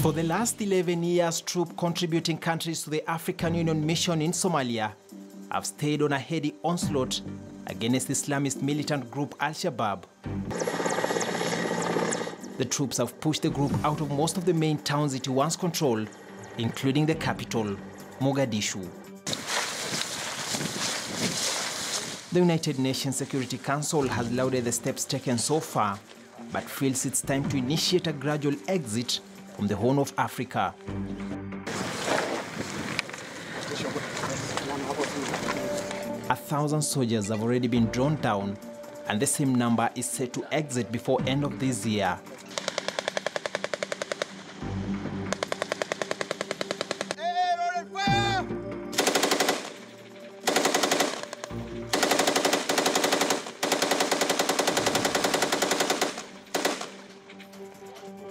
For the last 11 years, troops contributing countries to the African Union mission in Somalia have stayed on a heady onslaught against the Islamist militant group Al-Shabaab. The troops have pushed the group out of most of the main towns it once controlled, including the capital, Mogadishu. The United Nations Security Council has lauded the steps taken so far, but feels it's time to initiate a gradual exit from the Horn of Africa. A 1,000 soldiers have already been drawn down, and the same number is set to exit before end of this year.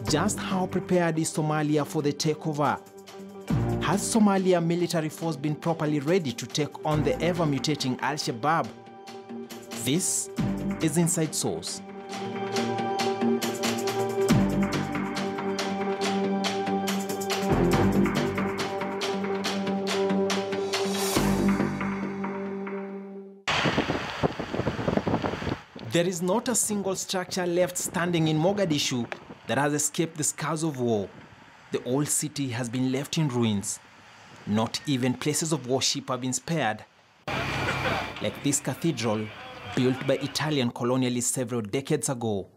Just how prepared is Somalia for the takeover? Has Somalia military force been properly ready to take on the ever-mutating Al-Shabaab? This is Inside Source. There is not a single structure left standing in Mogadishu that has escaped the scars of war. The old city has been left in ruins. Not even places of worship have been spared. Like this cathedral, built by Italian colonialists several decades ago.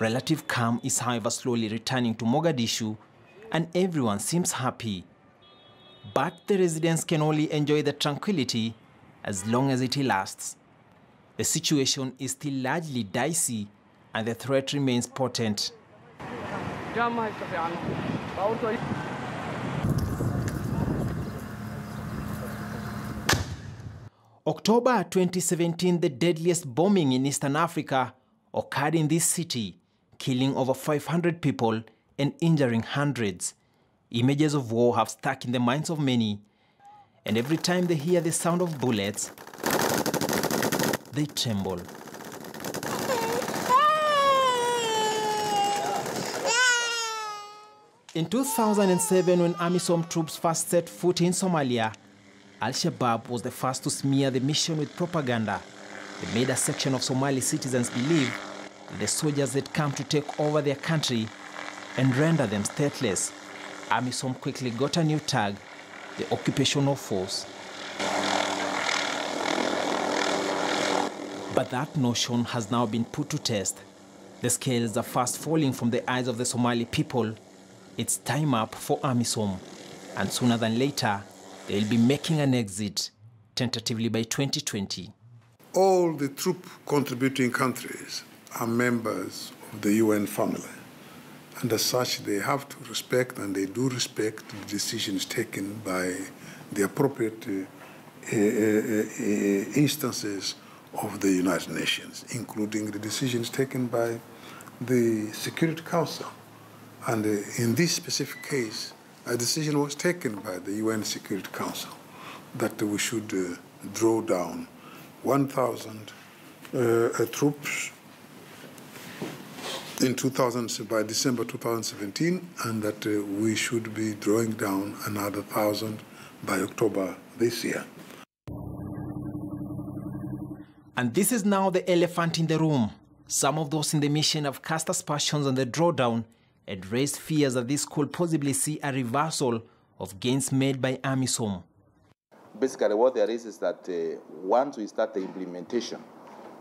Relative calm is however slowly returning to Mogadishu, and everyone seems happy. But the residents can only enjoy the tranquility as long as it lasts. The situation is still largely dicey, and the threat remains potent. October 2017, the deadliest bombing in Eastern Africa occurred in this city, killing over 500 people and injuring hundreds. Images of war have stuck in the minds of many, and every time they hear the sound of bullets, they tremble. In 2007, when AMISOM troops first set foot in Somalia, Al-Shabaab was the first to smear the mission with propaganda. They made a section of Somali citizens believe that the soldiers had come to take over their country and render them stateless. AMISOM quickly got a new tag, the occupational force. But that notion has now been put to test. The scales are fast falling from the eyes of the Somali people. It's time up for AMISOM, and sooner than later, they'll be making an exit, tentatively by 2020. All the troop contributing countries are members of the UN family, and as such, they have to respect, and they do respect, the decisions taken by the appropriate instances of the United Nations, including the decisions taken by the Security Council. And in this specific case, a decision was taken by the UN Security Council that we should draw down 1,000 troops by December 2017, and that we should be drawing down another 1,000 by October this year. And this is now the elephant in the room. Some of those in the mission have cast aspersions on the drawdown and raised fears that this could possibly see a reversal of gains made by AMISOM. Basically, what there is that once we start the implementation,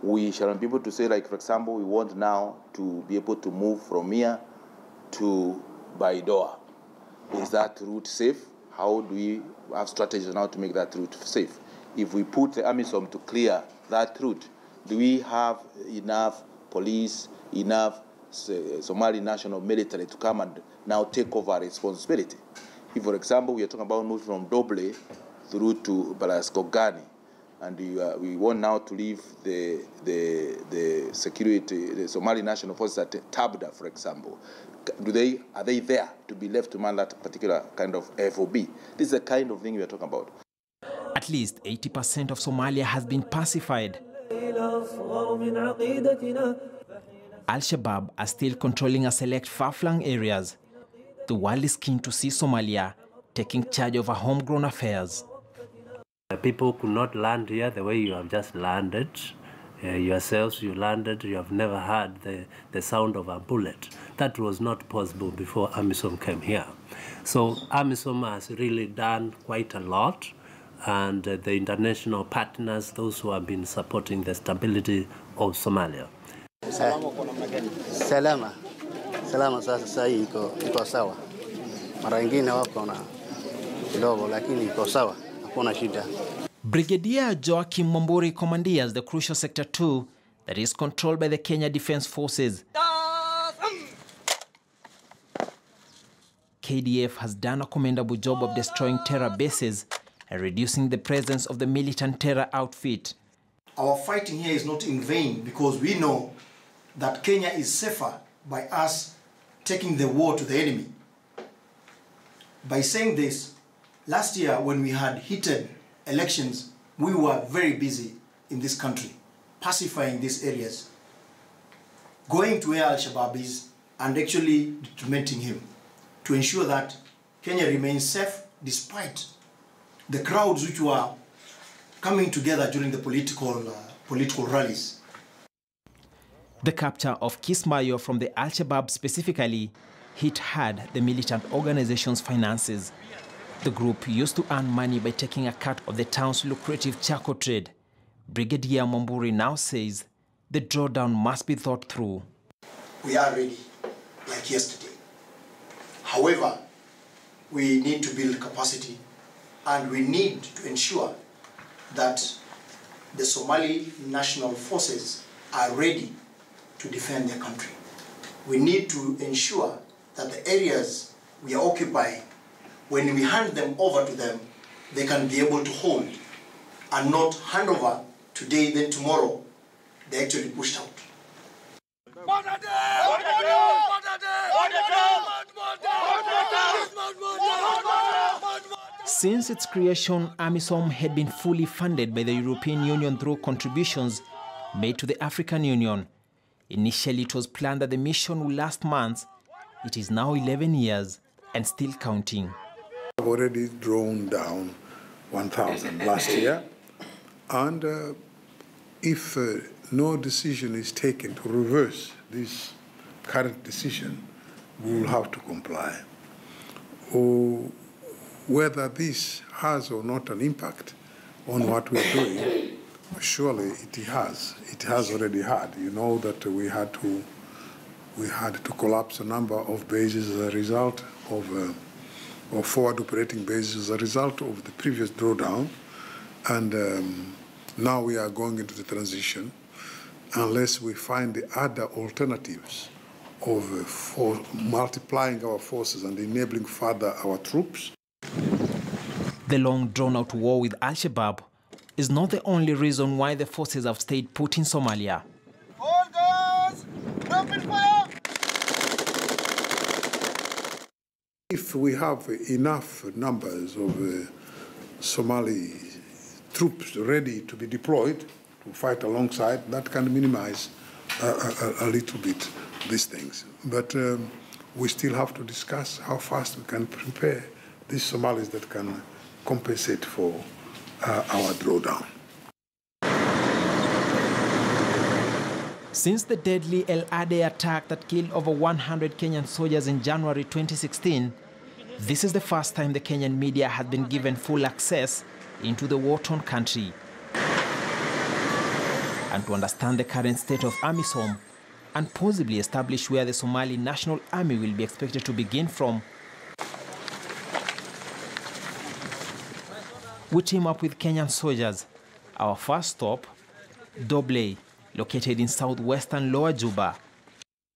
we shall be able to say, like, for example, we want now to be able to move from here to Baidoa. Is that route safe? How do we have strategies now to make that route safe? If we put the AMISOM to clear that route, do we have enough police, enough Somali national military to come and now take over responsibility? If, for example, we are talking about moving from Doble through to Balaskogani, and we want now to leave the security, the Somali national forces at Tabda, for example, are they there to be left to man that particular kind of FOB? This is the kind of thing we are talking about. At least 80% of Somalia has been pacified. Al-Shabaab are still controlling a select far-flung areas. The world is keen to see Somalia taking charge of her homegrown affairs. People could not land here the way you have just landed. Yourselves, you landed, you have never heard the sound of a bullet. That was not possible before AMISOM came here. So AMISOM has really done quite a lot, and the international partners, those who have been supporting the stability of Somalia. Salama sasa hii iko sawa. Mara nyingine wako na kidogo lakini iko sawa. Hakuna shida. Brigadier Joachim Mwamburi commandeers the crucial Sector 2 that is controlled by the Kenya Defence Forces. KDF has done a commendable job of destroying terror bases and reducing the presence of the militant terror outfit. Our fighting here is not in vain because we know that Kenya is safer by us taking the war to the enemy. By saying this, last year when we had heated elections, we were very busy in this country, pacifying these areas, going to where Shabaab is and actually documenting him to ensure that Kenya remains safe despite the crowds which were coming together during the political rallies. The capture of Kismayo from the Al-Shabaab specifically hit hard the militant organization's finances. The group used to earn money by taking a cut of the town's lucrative charcoal trade. Brigadier Mwamburi now says the drawdown must be thought through. We are ready, like yesterday. However, we need to build capacity and we need to ensure that the Somali National Forces are ready to defend their country. We need to ensure that the areas we are occupying, when we hand them over to them, they can be able to hold and not hand over today, then tomorrow, they actually pushed out. Since its creation, AMISOM had been fully funded by the European Union through contributions made to the African Union. Initially, it was planned that the mission would last months. It is now 11 years and still counting. I've already drawn down 1,000 last year, and if no decision is taken to reverse this current decision, we will have to comply. Or whether this has or not an impact on what we're doing, surely it has. It has already had. You know that we had to collapse a number of bases as a result of forward operating bases as a result of the previous drawdown, and now we are going into the transition unless we find the other alternatives of multiplying our forces and enabling further our troops. The long drawn-out war with Al-Shabaab is not the only reason why the forces have stayed put in Somalia. All guns, rapid fire! If we have enough numbers of Somali troops ready to be deployed to fight alongside, that can minimize a little bit these things. But we still have to discuss how fast we can prepare these Somalis that can compensate for our drawdown. Since the deadly El Ade attack that killed over 100 Kenyan soldiers in January 2016, this is the first time the Kenyan media has been given full access into the war-torn country. And to understand the current state of AMISOM and possibly establish where the Somali National Army will be expected to begin from, we team up with Kenyan soldiers. Our first stop, Doble, located in southwestern Lower Juba.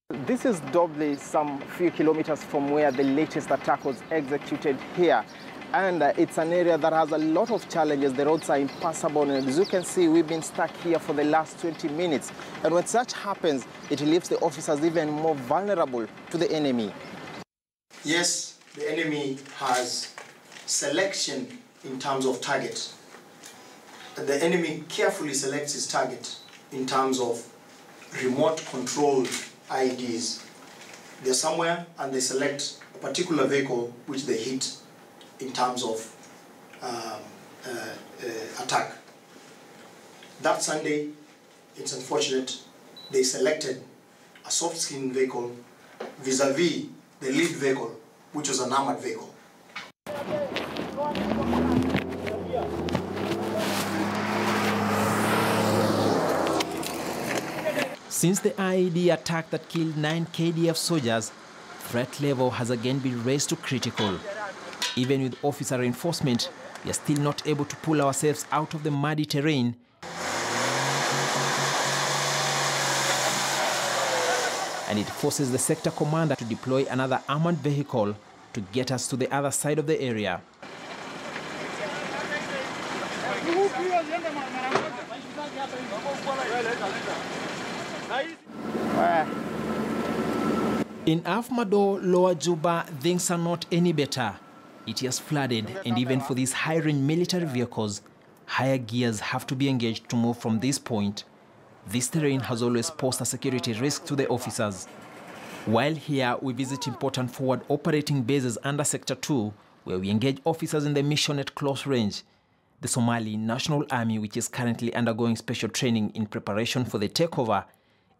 This is Doble, some few kilometers from where the latest attack was executed here. And it's an area that has a lot of challenges. The roads are impassable, and as you can see, we've been stuck here for the last 20 minutes. And when such happens, it leaves the officers even more vulnerable to the enemy. Yes, the enemy has selection in terms of target. The enemy carefully selects his target in terms of remote controlled IEDs. They're somewhere and they select a particular vehicle which they hit in terms of attack. That Sunday, it's unfortunate, they selected a soft-skinned vehicle vis-a-vis the lead vehicle, which was an armored vehicle. Since the IED attack that killed 9 KDF soldiers, threat level has again been raised to critical. Even with officer reinforcement, we are still not able to pull ourselves out of the muddy terrain. And it forces the sector commander to deploy another armored vehicle to get us to the other side of the area. In Afmado, Lower Juba, things are not any better. It has flooded, and even for these high-range military vehicles, higher gears have to be engaged to move from this point. This terrain has always posed a security risk to the officers. While here, we visit important forward operating bases under Sector 2, where we engage officers in the mission at close range. The Somali National Army, which is currently undergoing special training in preparation for the takeover,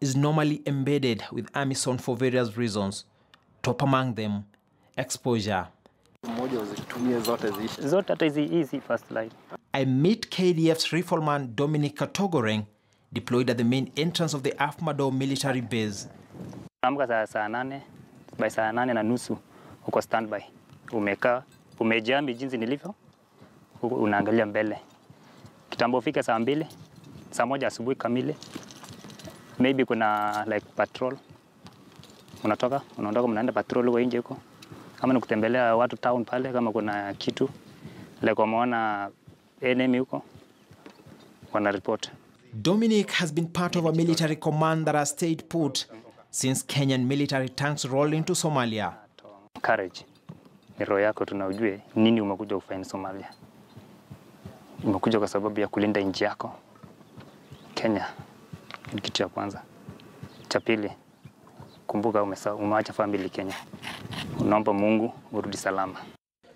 is normally embedded with AMISOM for various reasons. Top among them, exposure. Easy first line. I meet KDF's rifleman Dominic Katogoreng, deployed at the main entrance of the Afmado military base. Amka saa 8, by saa 8:30 uko standby. Umekaa, umejambi jinsi nilivyo, unaangalia mbele. Kitambo fika saa 2, saa 1 asubuhi kamili. Maybe kuna like patrol. Unaondoka mnaenda patrol huko nje huko. Kama ni kutembelea watu town pale, kama kuna kitu like wameona enemy huko, wana report. Dominic has been part of a military command that has stayed put since Kenyan military tanks rolled into Somalia. Courage. Ni roho yako, tunaujue nini umekuja kufanya Somalia. Umekuja kwa sababu ya kulinda nchi yako. Kenya ni kitu cha kwanza. Cha pili, kumbuka umeacha family Kenya. Unaomba Mungu urudi salama.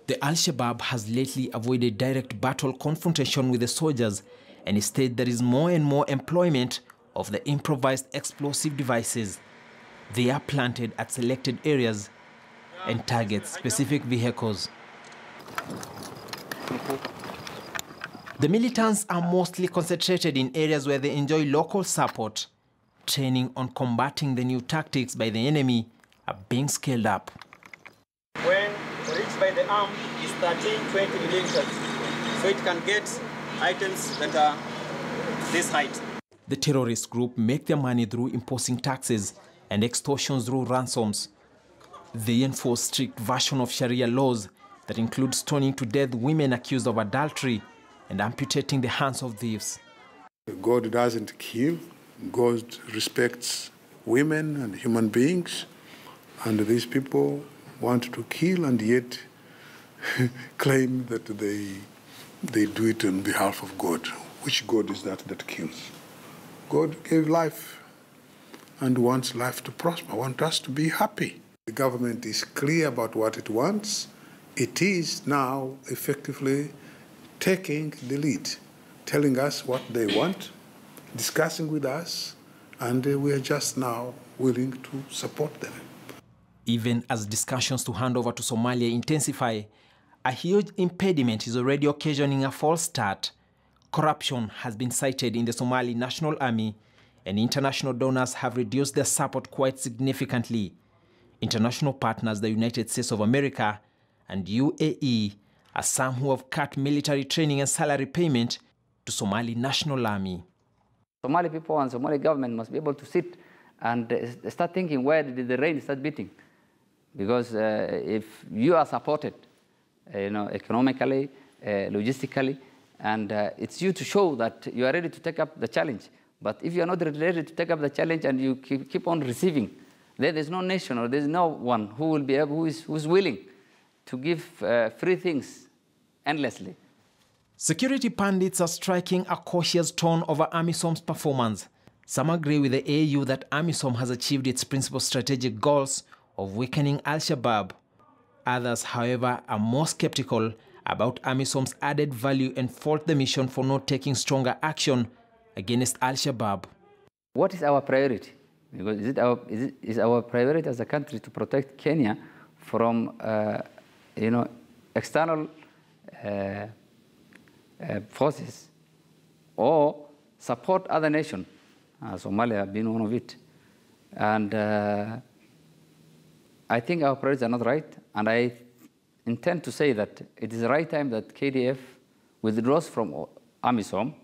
The Al-Shabaab has lately avoided direct battle confrontation with the soldiers, and instead there is more and more employment of the improvised explosive devices. They are planted at selected areas and target specific vehicles. The militants are mostly concentrated in areas where they enjoy local support. Training on combating the new tactics by the enemy are being scaled up. When reached by the arm is 13-20 millimeters, so it can get items that are this height. The terrorist group make their money through imposing taxes and extortions through ransoms. They enforce strict version of Sharia laws that include stoning to death women accused of adultery and amputating the hands of thieves. God doesn't kill. God respects women and human beings. And these people want to kill and yet claim that they do it on behalf of God. Which God is that kills? God gave life and wants life to prosper, wants us to be happy. The government is clear about what it wants. It is now effectively taking the lead, telling us what they want, discussing with us, and we are just now willing to support them. Even as discussions to hand over to Somalia intensify, a huge impediment is already occasioning a false start. Corruption has been cited in the Somali National Army, and international donors have reduced their support quite significantly. International partners, the United States of America and UAE, are some who have cut military training and salary payment to Somali National Army. Somali people and Somali government must be able to sit and start thinking, where did the rain start beating? Because if you are supported, economically, logistically, and it's you to show that you are ready to take up the challenge. But if you are not ready to take up the challenge and you keep on receiving, then there's no nation or there's no one who will be able, who's willing to give free things endlessly. Security pundits are striking a cautious tone over AMISOM's performance. Some agree with the AU that AMISOM has achieved its principal strategic goals of weakening Al-Shabaab. Others, however, are more skeptical about AMISOM's added value and fault the mission for not taking stronger action against Al-Shabaab. What is our priority? Because is our priority as a country to protect Kenya from external forces, or support other nations, Somalia being one of it? And I think our priorities are not right, and I intend to say that it is the right time that KDF withdraws from AMISOM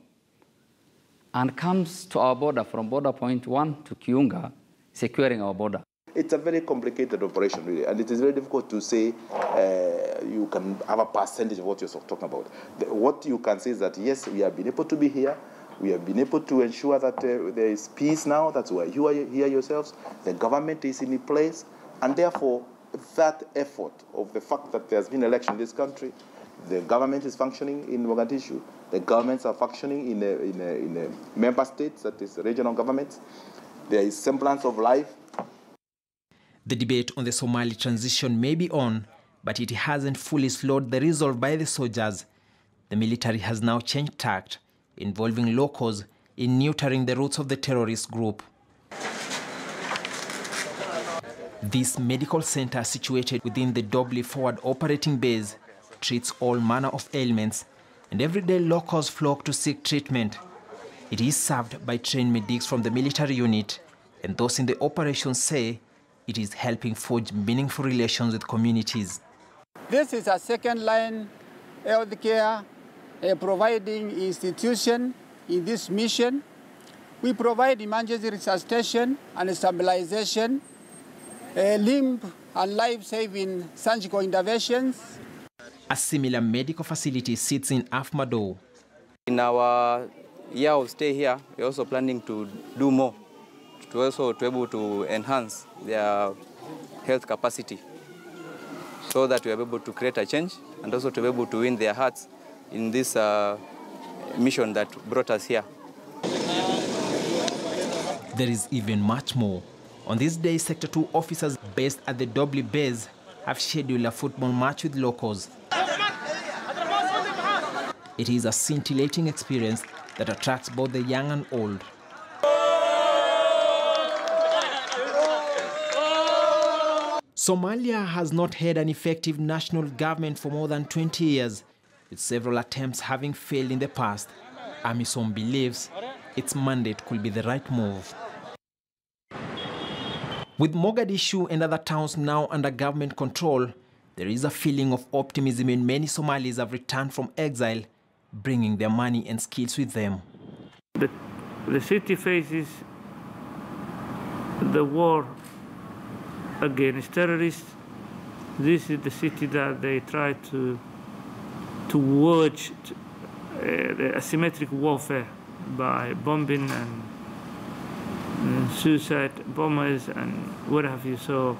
and comes to our border from border point 1 to Kiunga, securing our border. It's a very complicated operation, really, and it is very difficult to say you can have a percentage of what you're talking about. What you can say is that, yes, we have been able to be here. We have been able to ensure that there is peace now. That's why you are here yourselves. The government is in place, and therefore, that effort of the fact that there's been election in this country, the government is functioning in Mogadishu, the governments are functioning in member states, that is regional governments. There is semblance of life. The debate on the Somali transition may be on, but it hasn't fully slowed the resolve by the soldiers. The military has now changed tact, involving locals in neutering the roots of the terrorist group. This medical center, situated within the Dobley Forward Operating Base, treats all manner of ailments, and everyday locals flock to seek treatment. It is served by trained medics from the military unit, and those in the operation say it is helping forge meaningful relations with communities. This is a second-line healthcare providing institution in this mission. We provide emergency resuscitation and stabilization, limb and life-saving surgical interventions. A similar medical facility sits in Afmado. In our year of stay here, we're also planning to do more, to be able to enhance their health capacity, so that we are able to create a change and also to be able to win their hearts in this mission that brought us here. There is even much more. On this day, Sector 2 officers based at the Dobley base have scheduled a football match with locals. It is a scintillating experience that attracts both the young and old. Somalia has not had an effective national government for more than 20 years, with several attempts having failed in the past. AMISOM believes its mandate could be the right move. With Mogadishu and other towns now under government control, there is a feeling of optimism, and many Somalis have returned from exile, bringing their money and skills with them. The city faces the war against terrorists. This is the city that they try to wage the asymmetric warfare by bombing and suicide bombers and what have you. So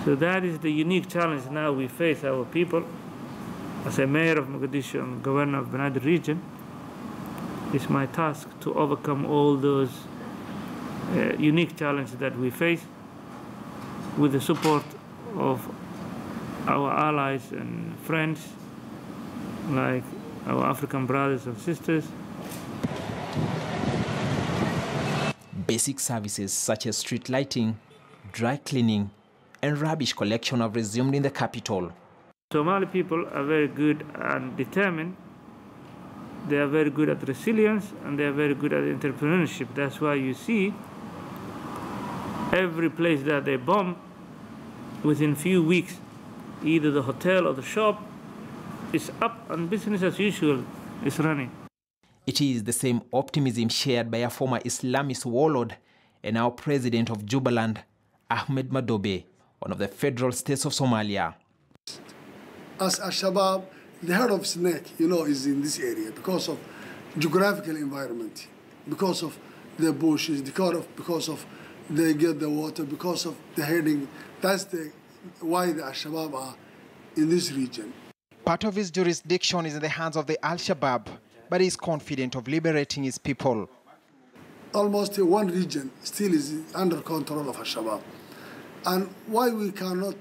that is the unique challenge now we face, our people. As a mayor of Mogadishu and governor of Banadr region, it's my task to overcome all those unique challenges that we face with the support of our allies and friends, like our African brothers and sisters. Basic services such as street lighting, dry cleaning, and rubbish collection have resumed in the capital. Somali people are very good and determined. They are very good at resilience, and they are very good at entrepreneurship. That's why you see every place that they bomb, within few weeks, either the hotel or the shop is up and business as usual is running. It is the same optimism shared by a former Islamist warlord and now president of Jubaland, Ahmed Madobe, one of the federal states of Somalia. As Shabaab, the head of snake, is in this area because of geographical environment, because of the bushes, because of they get the water, because of the heading. That's why the Shabaab are in this region. Part of his jurisdiction is in the hands of the Al-Shabaab, but he is confident of liberating his people. Almost one region still is under control of Shabaab. And why we cannot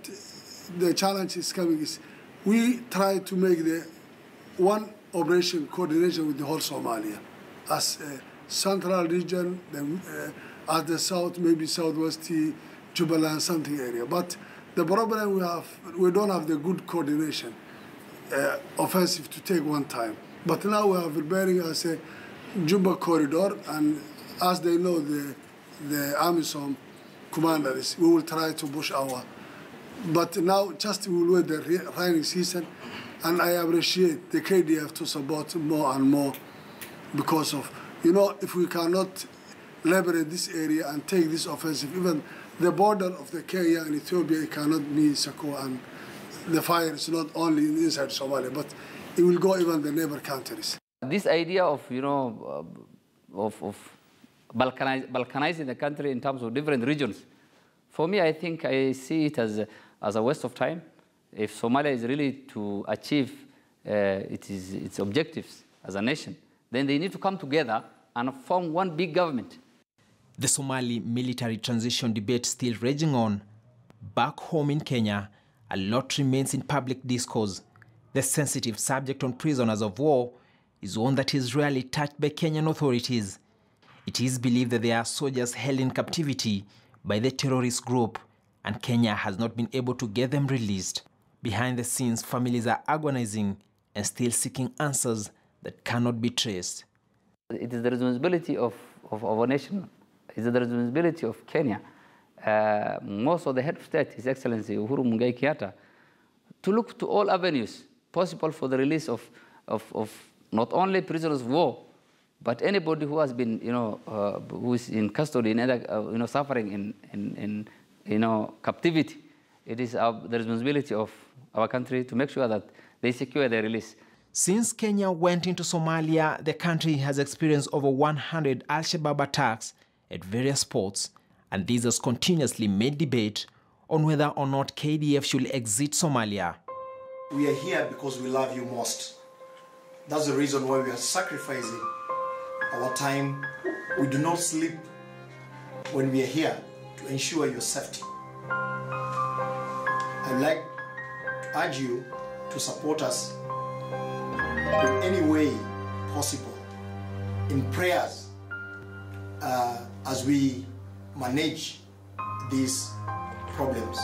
the challenge is coming is we try to make the one operation coordination with the whole Somalia as a central region, then at the south, maybe southwest Jubaland, something area. But the problem we don't have the good coordination, offensive to take one time. But now we are preparing as a Juba corridor, and as they know the AMISOM commanders, we will try to push our. But now just we will wait the rainy season, and I appreciate the KDF to support more and more because of, if we cannot liberate this area and take this offensive, even the border of the Kenya and Ethiopia, it cannot be secure, and the fire is not only inside Somalia, but it will go even the neighbor countries. This idea of, of balkanizing the country in terms of different regions, for me, I think I see it as a waste of time. If Somalia is really to achieve its objectives as a nation, then they need to come together and form one big government. The Somali military transition debate still raging on. Back home in Kenya, a lot remains in public discourse. The sensitive subject on prisoners of war is one that is rarely touched by Kenyan authorities. It is believed that there are soldiers held in captivity by the terrorist group, and Kenya has not been able to get them released. Behind the scenes, families are agonizing and still seeking answers that cannot be traced. It is the responsibility of our nation. It is the responsibility of Kenya. Most of the head of state, His Excellency Uhuru Muigai Kenyatta, to look to all avenues possible for the release of not only prisoners of war, but anybody who has been, who is in custody, in suffering in captivity. It is the responsibility of our country to make sure that they secure their release. Since Kenya went into Somalia, the country has experienced over 100 Al-Shabaab attacks at various spots, and this has continuously made debate on whether or not KDF should exit Somalia. We are here because we love you most. That's the reason why we are sacrificing our time. We do not sleep when we are here to ensure your safety. I'd like to urge you to support us in any way possible in prayers as we manage these problems.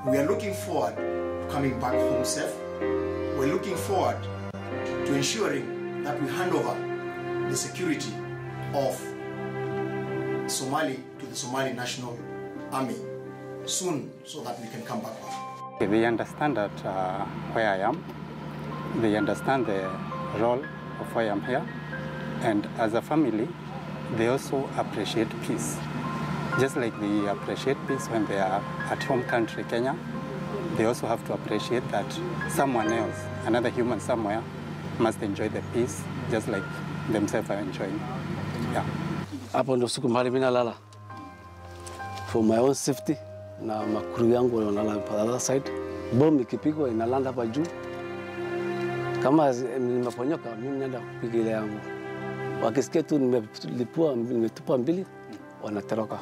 We are looking forward to coming back home safe. We're looking forward to ensuring that we hand over the security of Somali to the Somali National Army soon so that we can come back home. They understand that where I am, they understand the role of why I'm here, and as a family, they also appreciate peace. Just like they appreciate peace when they are at home country, Kenya, they also have to appreciate that someone else, another human somewhere, must enjoy the peace, just like themselves are enjoying. Yeah. Hapo ndo siku mahali mimi nalala for my own safety, na makuru yangu wanalala on the other side. Bomu ikipigwa inalanda hapa juu. Kama nimeponyoka mimi naenda kupiga ile yangu. Wakisikia tu nimetupa mbili wanatoroka.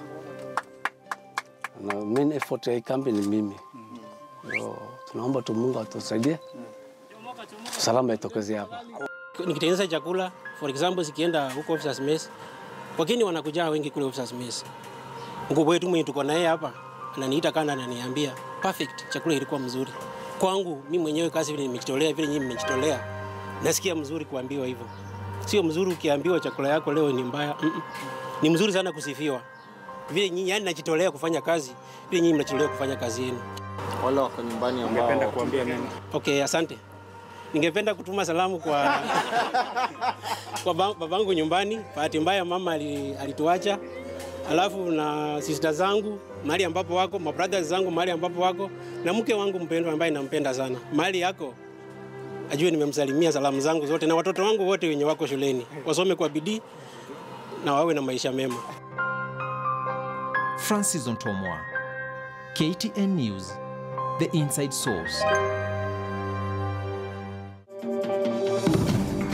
Na main effort ya kambi ni mimi. Tunaomba tu Mungu atusaidie. Salama itokeze hapa. Nikitengeneza chakula, for example, sikienda huko officers mess, wageni wanakuja wengi kule officers mess. Mkubwa wetu mwenye tuko naye hapa ananiita kana ananiambia, perfect, chakula ilikuwa mzuri. Kwangu mimi mwenyewe kazi vile nimejitolea, vile nyinyi mmejitolea, nasikia mzuri kuambiwa hivyo. Sio mzuri ukiambiwa chakula yako leo ni mbaya. Ni mzuri sana kusifiwa. Vile nyinyi yani najitolea kufanya kazi, vile nyinyi mnajitolea kufanya kazi yenu. Wale wako nyumbani ambao ungependa kuambia nini? Okay, asante. Ningependa kutuma salamu kwa babangu nyumbani. Bahati mbaya mama alituacha. Alafu na sister zangu mahali ambapo wako, my brothers zangu mahali ambapo wako, na mke wangu mpendwa ambaye nampenda sana. Mahali yako ajue nimemsalimia salamu zangu zote, na watoto wangu wote wenye wako shuleni wasome kwa bidii na wawe na maisha mema. Francis Ontomwa, KTN News, The Inside Source.